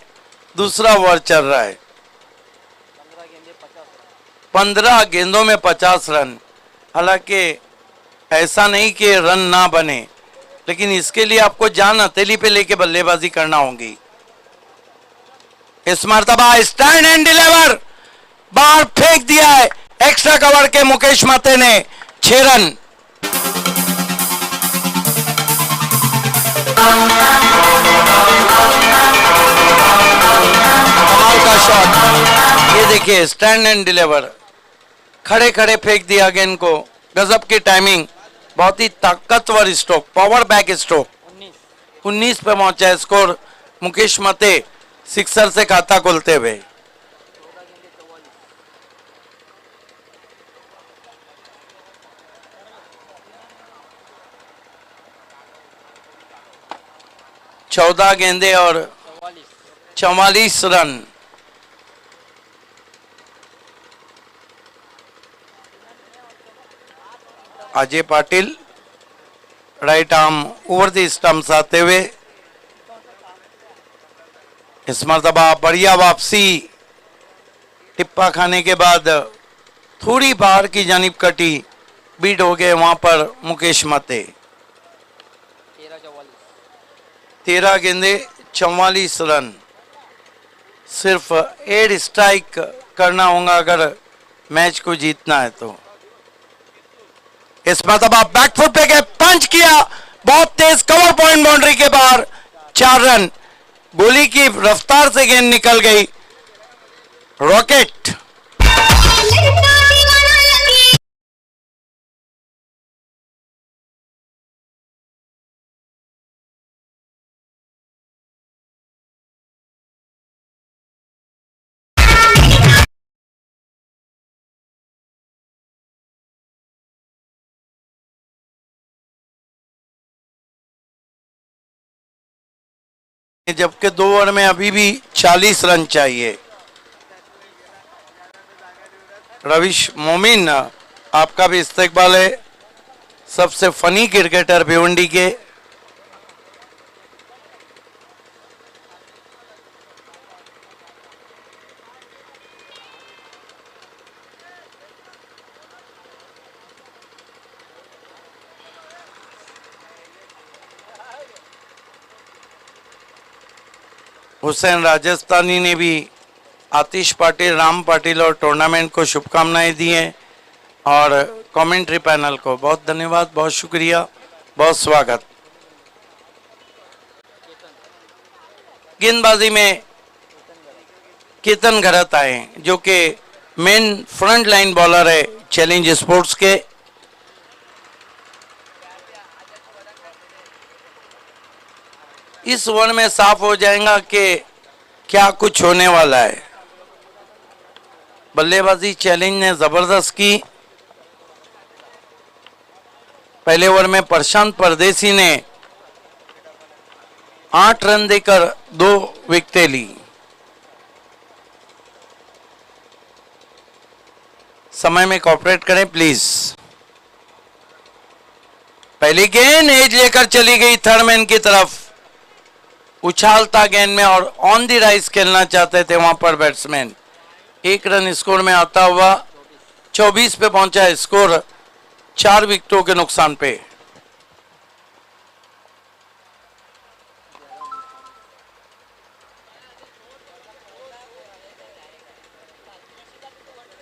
दूसरा ओवर चल रहा है, 15 गेंदों में 50 रन। हालांकि ऐसा नहीं कि रन ना बने, लेकिन इसके लिए आपको जान हथेली पे लेके बल्लेबाजी करना होगी। इस मर्तबा स्टैंड एंड डिलीवर, बाहर फेंक दिया है एक्स्ट्रा कवर के मुकेश मते ने, 6 रन। कमाल का शॉट, ये देखिए स्टैंड एंड डिलीवर, खड़े खड़े फेंक दिया गेंद को, गजब की टाइमिंग, बहुत ही ताकतवर स्ट्रोक, पावर बैक स्ट्रोक। 19 पे पहुंचा है स्कोर, मुकेश मते सिक्सर से खाता खोलते हुए। चौदह गेंदे और 44 run. Ajay Patil right arm over the stumps आते हुए, इस मर्तबा बढ़िया वापसी, टिप्पा खाने के बाद थोड़ी बाहर की जानिब कटी, बीट हो गए वहां पर मुकेश मते। 13 गेंदे 44 रन, सिर्फ 8 स्ट्राइक करना होगा अगर मैच को जीतना है तो। इस मर्तबा बैकफुट पे गए, पंच किया, बहुत तेज कवर पॉइंट बाउंड्री के बाहर, 4 रन। गोली की रफ्तार से गेंद निकल गई, रॉकेट। जबकि 2 ओवर में अभी भी 40 रन चाहिए। रविश मोमिन, आपका भी इस्तेकबाल है, सबसे फनी क्रिकेटर भिवंडी के। हुसैन राजस्थानी ने भी आतिश पाटिल, राम पाटिल और टूर्नामेंट को शुभकामनाएं दी हैं, और कमेंट्री पैनल को बहुत धन्यवाद, बहुत शुक्रिया, बहुत स्वागत। गेंदबाजी में केतन घरत आए जो कि मेन फ्रंट लाइन बॉलर है चैलेंज स्पोर्ट्स के। इस ओवर में साफ हो जाएगा कि क्या कुछ होने वाला है। बल्लेबाजी चैलेंज ने जबरदस्त की, पहले ओवर में प्रशांत परदेसी ने 8 रन देकर 2 विकेटें ली। समय में कॉपरेट करें प्लीज। पहली गेंद एज लेकर चली गई थर्ड मैन की तरफ, उछालता गेंद में और ऑन दी राइज खेलना चाहते थे वहां पर बैट्समैन। 1 रन स्कोर में आता हुआ 24 पे पहुंचा स्कोर 4 विकेटों के नुकसान पे।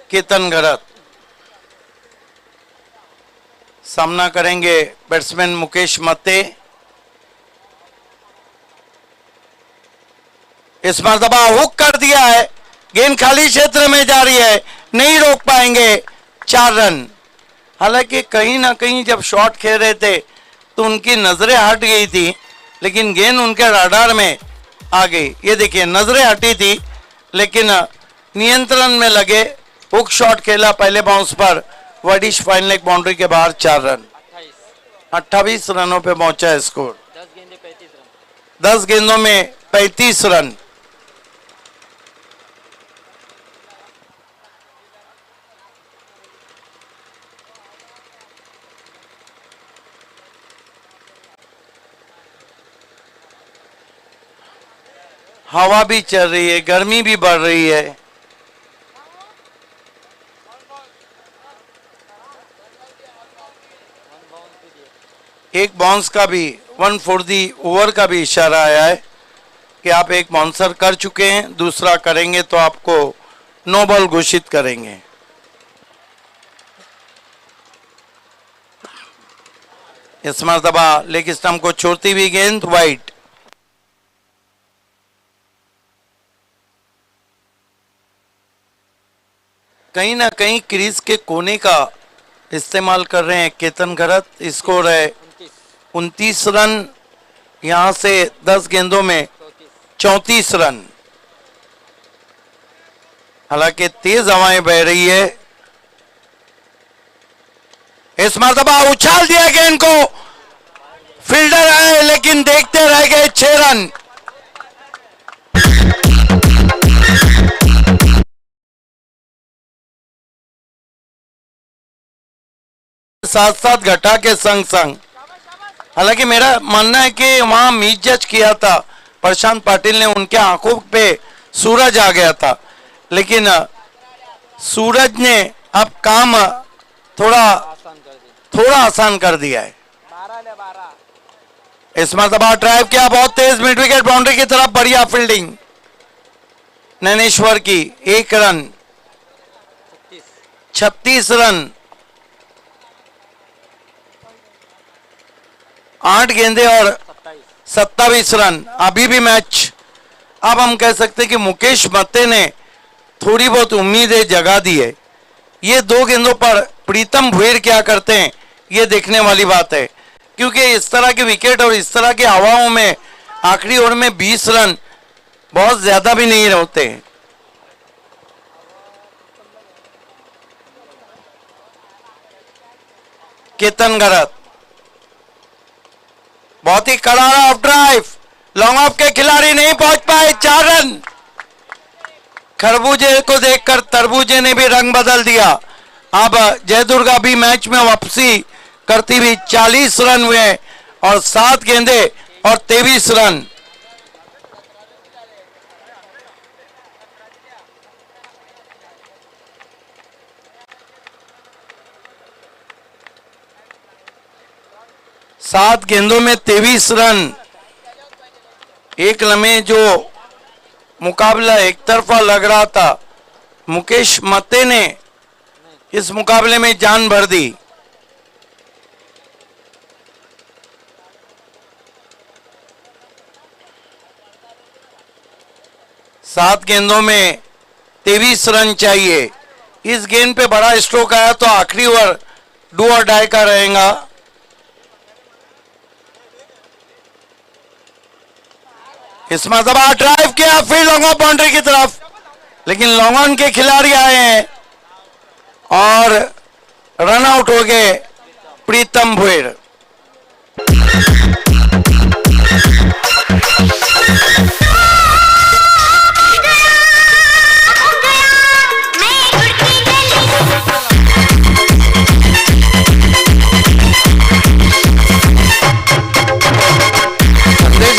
केतन घरत सामना करेंगे बैट्समैन मुकेश मत्ते। इस मर्तबा हुक कर दिया है, गेंद खाली क्षेत्र में जा रही है, नहीं रोक पाएंगे। 4 रन। हालांकि कहीं ना कहीं जब शॉट खेल रहे थे तो उनकी नजरें हट गई थी, लेकिन गेंद उनके राडार में आ गई। ये देखिए नजरें हटी थी लेकिन नियंत्रण में लगे, हुक शॉट खेला पहले बाउंस पर, वर्डिश फाइन लेग बाउंड्री के बाहर 4 रन। 28 रनों पे पहुंचा स्कोर। 10 गेंदों में 35 रन। हवा भी चल रही है, गर्मी भी बढ़ रही है। एक बाउंस का भी 1/4 ओवर का भी इशारा आया है कि आप एक बाउंसर कर चुके हैं, दूसरा करेंगे तो आपको नो बॉल घोषित करेंगे। इस मर्तबा लेग स्टंप को छोड़ती हुई गेंद वाइड। कहीं ना कहीं क्रीज के कोने का इस्तेमाल कर रहे हैं केतन घरत। स्कोर है 29 रन। यहां से 10 गेंदों में 34 रन। हालांकि तेज हवाएं बह रही है। इस मर्तबा उछाल दिया गेंद को, फील्डर आए लेकिन देखते रह गए। 6 रन। साथ साथ घटा के संग संग। हालांकि मेरा मानना है कि वहां मिस जज किया था प्रशांत पाटिल ने, उनके आंखों पे सूरज आ गया था, लेकिन सूरज ने अब काम थोड़ा आसान कर दिया है। इस मर्तबा ड्राइव किया बहुत तेज मिड विकेट बाउंड्री की तरफ, बढ़िया फील्डिंग नैनेश्वर की। 1 रन। 36 रन। 8 गेंदे और 27 रन। अभी भी मैच, अब हम कह सकते हैं कि मुकेश मत्ते ने थोड़ी बहुत उम्मीदें जगा दी है। ये 2 गेंदों पर प्रीतम भुईर क्या करते हैं ये देखने वाली बात है, क्योंकि इस तरह के विकेट और इस तरह की हवाओं में आखिरी ओवर में 20 रन बहुत ज्यादा भी नहीं होते। केतन घरत बहुत ही करारा ऑफ ड्राइव, लॉन्ग ऑफ के खिलाड़ी नहीं पहुंच पाए। 4 रन। खरबूजे को देखकर तरबूजे ने भी रंग बदल दिया। अब जयदुर्गा भी मैच में वापसी करती हुई 40 रन हुए और 7 गेंदे और 23 रन। सात गेंदों में 23 रन। एक लम्हे जो मुकाबला एक तरफा लग रहा था, मुकेश मत्ते ने इस मुकाबले में जान भर दी। सात गेंदों में 23 रन चाहिए। इस गेंद पे बड़ा स्ट्रोक आया तो आखिरी ओवर डू और डाई का रहेगा। इस मर्तबा ड्राइव किया फिर लॉन्ग ऑफ बाउंड्री की तरफ, लेकिन लॉन्ग ऑन के खिलाड़ी आए हैं और रन आउट हो गए। प्रीतम भोईर।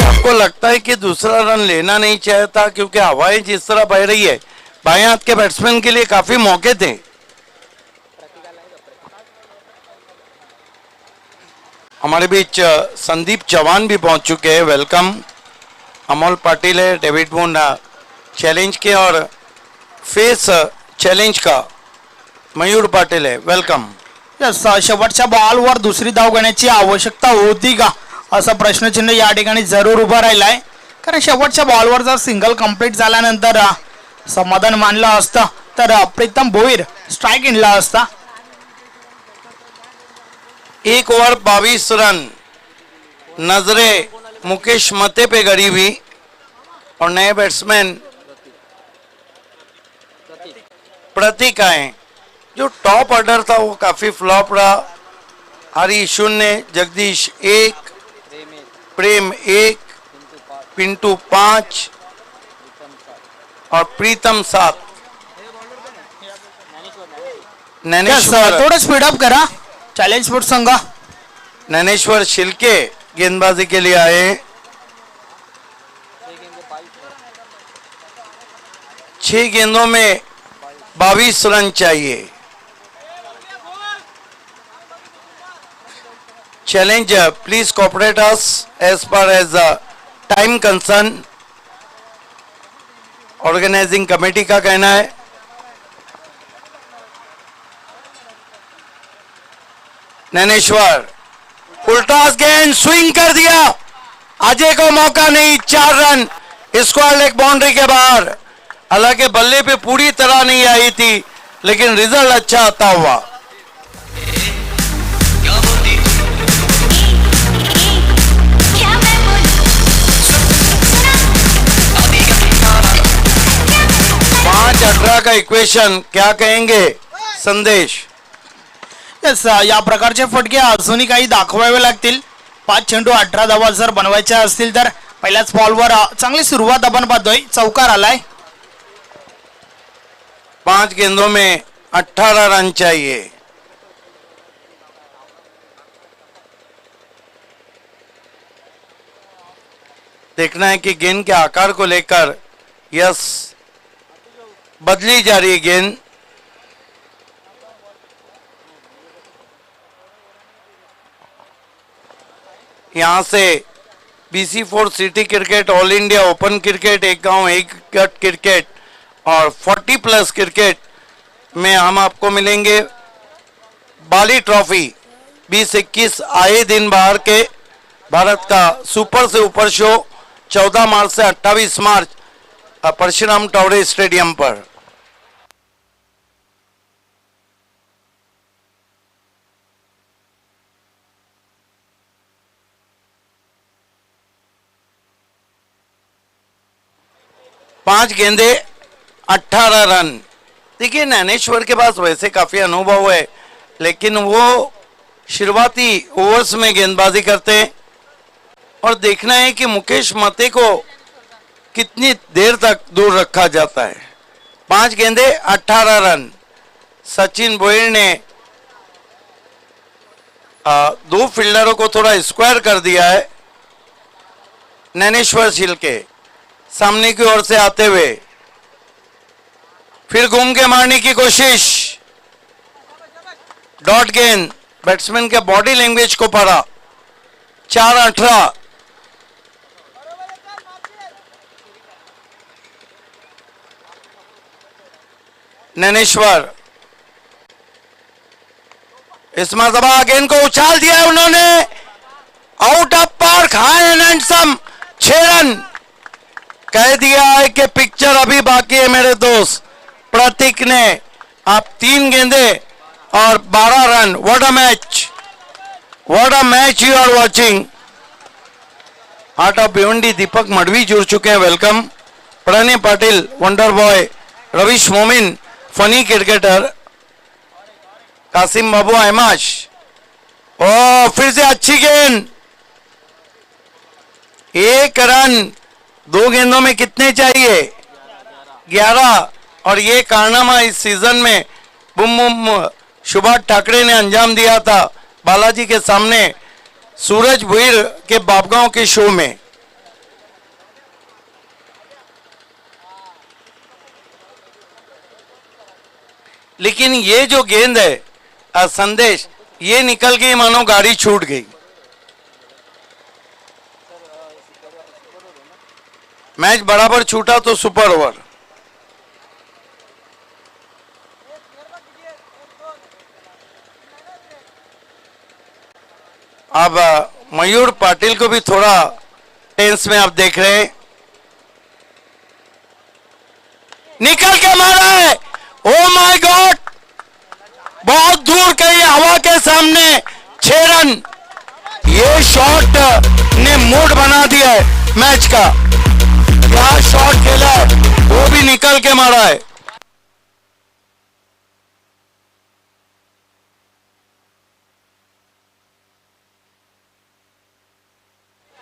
आपको लगता है कि दूसरा रन लेना नहीं चाहिए था, क्योंकि हवाएं जिस तरह बह रही है, बाएं हाथ के बैट्समैन के लिए काफी मौके थे। हमारे बीच संदीप चौहान भी पहुंच चुके हैं, वेलकम। अमोल पाटिल है, डेविड वून चैलेंज के और फेस चैलेंज का मयूर पाटिल है, वेलकम। यस, शेवटच्या बॉलवर दुसरी धाव घेण्याची आवश्यकता होती का असं प्रश्नचिन्ह या ठिकाणी जरूर उभं राहिलाय, कारण शेवटच्या बॉलवर जर सिंगल कंप्लीट झाल्यानंतर समाधान मानलं असतं तर प्रीतम भोईर स्ट्राइक इनला असता। 1 ओवर 22 रन, नजरे मुकेश मते पे गड़ी हुई और नए बैट्समैन प्रतीक आए। जो टॉप ऑर्डर था वो काफी फ्लॉप रहा। हरी 0, जगदीश 1, प्रेम 1, पिंटू 5 और प्रीतम 7। नैनेश्वर थोडं स्पीडअप करा चॅलेंज स्पोर्ट संघ। नैनेश्वर शिल्के गेंदबाजी के लिए आए। 6 गेंदों में 22 रन चाहिए। Challenge please cooperate us as per as time concern. Organising committee का कहना है। नैनेश्वर उल्टा गेंद स्विंग कर दिया, अजय को मौका नहीं, 4 रन, स्क्वायर लेग बाउंड्री के बाहर। हालांकि बल्ले पे पूरी तरह नहीं आई थी, लेकिन रिजल्ट अच्छा आता हुआ। पांच 18 का इक्वेशन क्या कहेंगे संदेश? यस, या प्रकारचे फटके अजूनही काही दाखवावे लागतील। 5 चेंडू 18 धावा जर बनवायच्या असतील तर पहिल्याच बॉलवर चांगली सुरुवात आपण पाहतोय, चौकार आलाय। 5 गेंदों में 18 रन चाहिए। देखना है कि गेंद के आकार को लेकर यस बदली जा रही है गेंद। यहां से BC4 city cricket, all India open cricket, एक गांव एक गट क्रिकेट और 40+ क्रिकेट में हम आपको मिलेंगे बाली ट्रॉफी 2021 आए दिन बाहर के भारत का सुपर से ऊपर शो 14 मार्च से 28 मार्च परशुराम टावरे स्टेडियम पर। पांच गेंदे 18 रन। देखिए नैनेश्वर के पास वैसे काफी अनुभव है, लेकिन वो शुरुआती ओवर्स में गेंदबाजी करते हैं और देखना है कि मुकेश मते को कितनी देर तक दूर रखा जाता है। 5 गेंदे 18 रन। सचिन बोयर ने 2 फील्डरों को थोड़ा स्क्वायर कर दिया है। नैनेश्वर शिल्के सामने की ओर से आते हुए फिर घूम के मारने की कोशिश, डॉट गेंद, बैट्समैन के बॉडी लैंग्वेज को पढ़ा। 4-18। नैनेश्वर इस मरतबा गेंद को उछाल दिया है उन्होंने, out of park, high and handsome, 6 run. कह दिया है कि पिक्चर अभी बाकी है मेरे दोस्त। प्रतीक ने आप 3 गेंदे और 12 run. What a match, what a match you are watching. Heart of Bhiwandi Deepak Madvi जुड़ चुके हैं, welcome. Pranay Patil, wonder boy, Ravish Momin, funny cricketer, Kasim Babu Ahmash, ओ फिर से अच्छी गेंद, 1 रन 2 गेंदों में कितने चाहिए? 11। और ये कारनामा इस सीजन में बुम बुम सुभाष ठाकरे ने अंजाम दिया था बालाजी के सामने सूरज भुईर के बापगांव के शो में। लेकिन ये जो गेंद है संदेश, ये निकल गई मानो गाड़ी छूट गई। मैच बराबर छूटा तो सुपर ओवर। अब मयूर पाटिल को भी थोड़ा टेंस में आप देख रहे हैं। निकल के मारा है, ओ माय गॉड, बहुत दूर गई हवा के सामने, 6 रन। ये शॉट ने मूड बना दिया है मैच का। क्या शॉट खेला है, वो भी निकल के मारा है।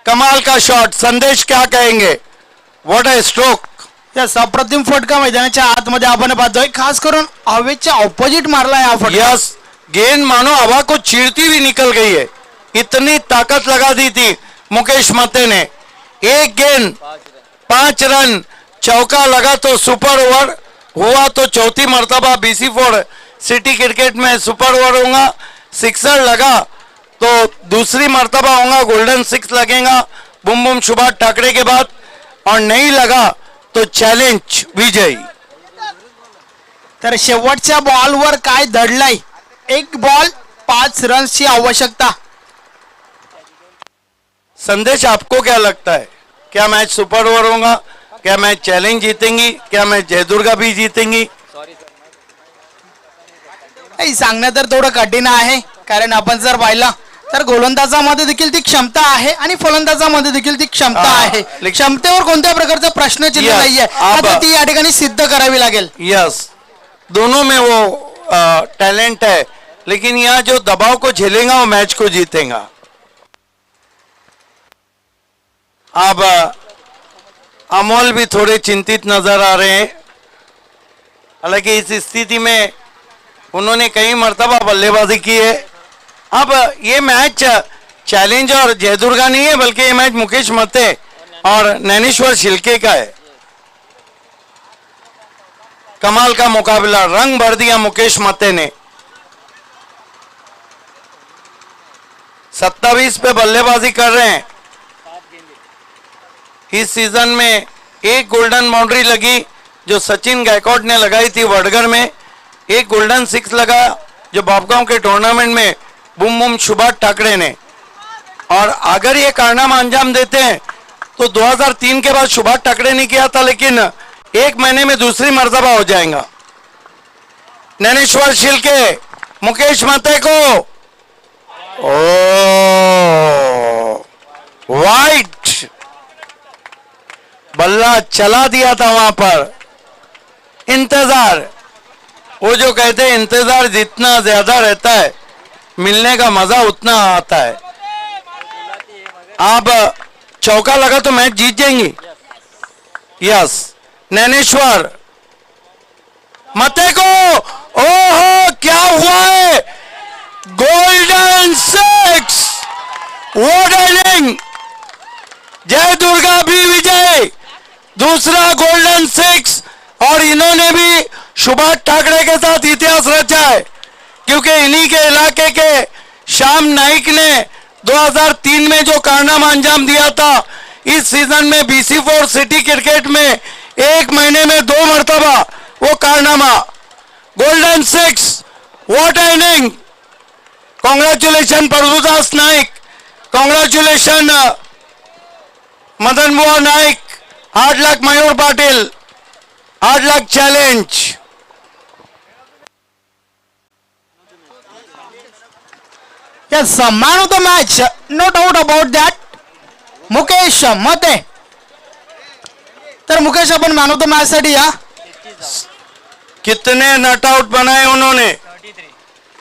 कमाल का शॉट, संदेश क्या कहेंगे? What a stroke. यस, अप्रतिम फटका मैदानाच्या आतमध्ये आपण पाहतोय, खास करून हवेच्या ऑपोजिट मारला है फटका। यस, गेंद मानो हवा को चीरती हुई निकल गई है, इतनी ताकत लगा दी थी मुकेश मते ने। एक गेंद 5 रन, चौका लगा तो सुपर ओवर हुआ, तो चौथी मर्तबा BC4 सिटी क्रिकेट में सुपर ओवर होगा। सिक्सर लगा तो दूसरी मर्तबा होगा, गोल्डन 6 लगेगा बुम बुम सुभाष ठाकरे के बाद, और नहीं लगा तो चॅलेंज विजयी। तर शेवटच्या बॉलवर काय दडलाय, 1 बॉल 5 रन्सची आवश्यकता। संदेश, आपको क्या लगता है, क्या मैच सुपर ओवर होगा? क्या मैच चैलेंज जीतेंगी? क्या मैच जयदुर्गा भी जीतेंगी? नाही, सांगणं तर थोडं कठीण आहे, कारण आपण जर पाहिलं तर गोलंदाजामध्ये देखील ती क्षमता आहे आणि फलंदाजामध्ये देखील ती क्षमता आहे। क्षमतेवर कोणत्या प्रकारचा प्रश्न चिन्ह नाहीये, आता ती या ठिकाणी सिद्ध करावी लागेल। यस, दोनों में वो टैलेंट है, लेकिन यहाँ जो दबाव को झेलेगा वो मैच को जीतेगा। अब अमोल भी थोड़े चिंतित नजर आ रहे हैं, हालांकि इस स्थिति में उन्होंने कई मर्तबा बल्लेबाजी की है। अब ये मैच चैलेंज और जयदुर्गा नहीं है, बल्कि ये मैच मुकेश मते और नैनेश्वर शिल्के का है। कमाल का मुकाबला, रंग भर दिया मुकेश मते ने। 27 पे बल्लेबाजी कर रहे हैं। इस सीजन में एक गोल्डन बाउंड्री लगी जो सचिन गायकवाड ने लगाई थी वडगर में, एक गोल्डन 6 लगा जो बापगांव के टूर्नामेंट में बुम बुम सुभाष ठाकरे ने। और अगर ये कारनामा अंजाम देते हैं तो 2003 के बाद सुभाष ठाकरे ने किया था, लेकिन 1 महीने में दूसरी मर्तबा हो जाएगा। नैनेश्वर शिल्के मुकेश मते को, ओ वाइट, बल्ला चला दिया था वहां पर। इंतजार, वो जो कहते हैं इंतजार जितना ज्यादा रहता है मिलने का मजा उतना आता है। अब चौका लगा तो मैच जीत जाएंगी। यस, नैनेश्वर मते को, ओहो क्या हुआ है, गोल्डन 6, व्हाट इनिंग, जय दुर्गा भी विजय, दूसरा गोल्डन 6। और इन्होंने भी सुभाष ठाकरे के साथ इतिहास रचा है, क्योंकि इन्हीं के इलाके के श्याम नाइक ने 2003 में जो कारनामा अंजाम दिया था, इस सीजन में BC4 सिटी क्रिकेट में 1 महीने में 2 मर्तबा वो कारनामा, golden 6, what inning. Congratulation Prabhudas Naik, congratulation Madan Bua Naik, 8 lakh Mayur Patil, 8 lakh challenge. Yes, man of the match, no doubt about that, Mukesh Mate. तर मुकेश, आपण मॅन ऑफ द मॅच साठी या। कितने नट आउट बनाए उन्होंने,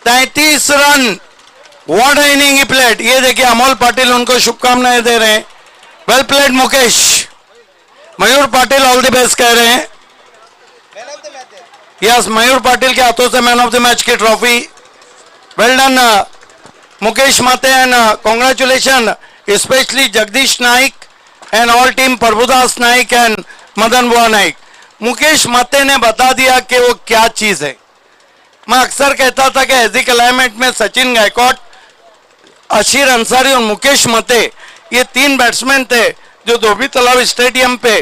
33 run what inning he played, ये देखिए अमोल पाटिल उनको शुभकामनाएं दे रहे हैं। Well played Mukesh. Mayur Patil all the best कह रहे हैं। यस, मयूर पाटिल के हाथों से मैन ऑफ द मैच की ट्रॉफी। वेल डन मुकेश माते and congratulation specially Jagdish Naik and all team, Prabhudas Naik and Madan Bua Naik. Mukesh माते ने बता दिया कि वो क्या चीज है। मैं अक्सर कहता था कि ऐसी क्लाइमेट में सचिन गायकवाड, अशीर अंसारी और मुकेश मते ये तीन बैट्समैन थे जो धोबी तालाब स्टेडियम पे